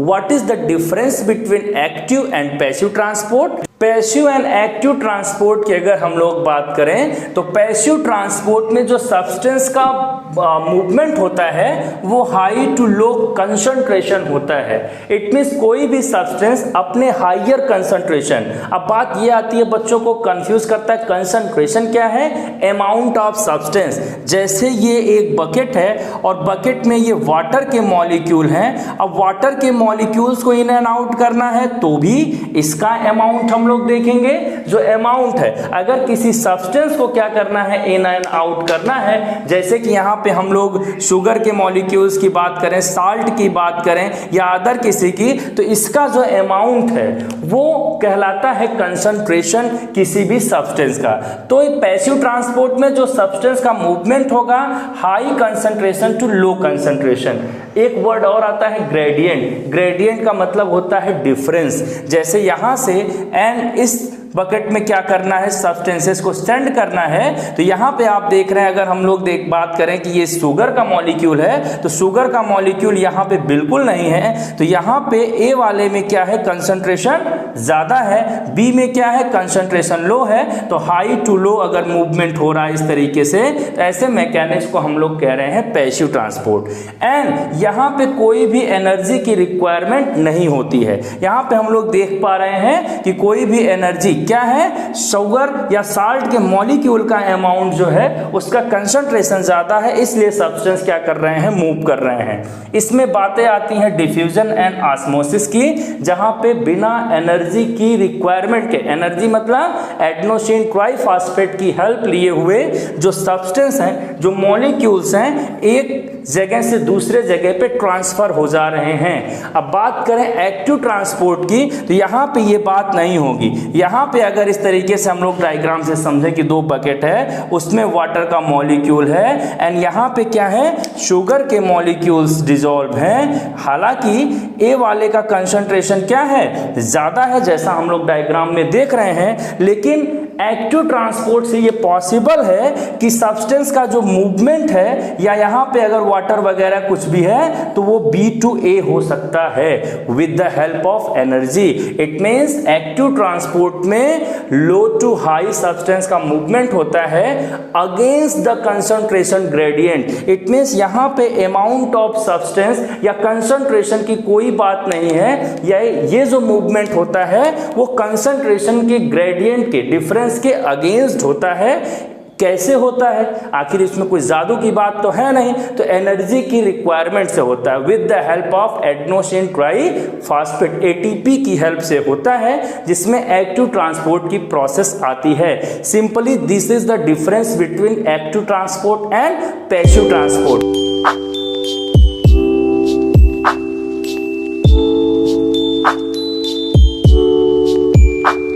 What is the difference between active and passive transport. Passive and active transport की अगर हम लोग बात करें तो पैसिव ट्रांसपोर्ट में जो सब्सटेंस का मूवमेंट होता है वो हाई टू लो कंसंट्रेशन होता है। इट मींस कोई भी सब्सटेंस अपने हायर कंसंट्रेशन, अब बात ये आती है बच्चों को कंफ्यूज करता है कंसंट्रेशन क्या है, अमाउंट ऑफ सब्सटेंस। जैसे ये एक बकेट है और बकेट में ये वाटर के मॉलिक्यूल हैं, अब वाटर के मॉलिक्यूल्स को इन एंड आउट करना है तो भी इसका अमाउंट हम लोग देखेंगे। जो अमाउंट है अगर किसी सब्सटेंस को क्या करना है, इन एंड आउट करना है, जैसे कि यहाँ पे हम लोग शुगर के मॉलिक्यूल्स की बात करें, साल्ट की बात करें या अदर किसी की, तो इसका जो अमाउंट है वो कहलाता है कंसंट्रेशन किसी भी सब्सटेंस का। तो पैसिव ट्रांसपोर्ट में जो सब्सटेंस का मूवमेंट होगा high concentration to low concentration. एक वर्ड और आता है ग्रेडियंट। ग्रेडियंट का मतलब होता है डिफरेंस। जैसे यहां से एंड इस बकेट में क्या करना है, सब्सटेंसेस को सेंड करना है, तो यहाँ पे आप देख रहे हैं अगर हम लोग बात करें कि ये शुगर का मॉलिक्यूल है तो शुगर का मॉलिक्यूल यहाँ पे बिल्कुल नहीं है, तो यहाँ पे ए वाले में क्या है, कंसंट्रेशन ज़्यादा है, बी में क्या है, कंसंट्रेशन लो है। तो हाई टू लो अगर मूवमेंट हो रहा है इस तरीके से, तो ऐसे मैकेनिक्स को हम लोग कह रहे हैं पैसिव ट्रांसपोर्ट। एंड यहाँ पे कोई भी एनर्जी की रिक्वायरमेंट नहीं होती है। यहाँ पे हम लोग देख पा रहे हैं कि कोई भी एनर्जी क्या है, शुगर या साल्ट के मॉलिक्यूल का अमाउंट जो है उसका कंसंट्रेशन ज्यादा है, इसलिए सब्सटेंस क्या कर रहे हैं, मूव कर रहे हैं। इसमें बातें आती हैं डिफ्यूजन एंड ऑस्मोसिस की, जहां पे बिना एनर्जी की रिक्वायरमेंट के, एनर्जी मतलब एडेनोसिन ट्राइफॉस्फेट की हेल्प लिए हुए जो सब्सटेंस हैं, जो मॉलिक्यूल्स हैं, एक जगह से दूसरे जगह पे ट्रांसफर हो जा रहे हैं। अब बात करें एक्टिव ट्रांसपोर्ट की, तो यहाँ पे ये बात नहीं होगी। यहाँ पे अगर इस तरीके से हम लोग डायग्राम से समझें कि दो बकेट है, उसमें वाटर का मॉलिक्यूल है एंड यहाँ पे क्या है, शुगर के मॉलिक्यूल्स डिसॉल्व हैं। हालांकि ए वाले का कंसंट्रेशन क्या है, ज्यादा है, जैसा हम लोग डायग्राम में देख रहे हैं, लेकिन एक्टिव ट्रांसपोर्ट से ये पॉसिबल है कि सब्सटेंस का जो मूवमेंट है या यहाँ पे अगर वाटर वगैरह कुछ भी है तो वो B to A हो सकता है with the help of energy. It means active transport में लो टू हाई सब्सटेंस का मूवमेंट होता है against the concentration gradient. It means यहाँ पे अमाउंट ऑफ सब्सटेंस या कंसंट्रेशन की कोई बात नहीं है, ये जो मूवमेंट होता है वो कंसंट्रेशन के ग्रेडियंट के डिफरेंस के अगेंस्ट होता है। कैसे होता है, आखिर इसमें कोई जादू की बात तो है नहीं, तो एनर्जी की रिक्वायरमेंट से होता है with the help of adenosine triphosphate, ATP की हेल्प से होता है, जिसमें एक्टिव ट्रांसपोर्ट की प्रोसेस आती है। Simply this is the difference between active transport and passive transport.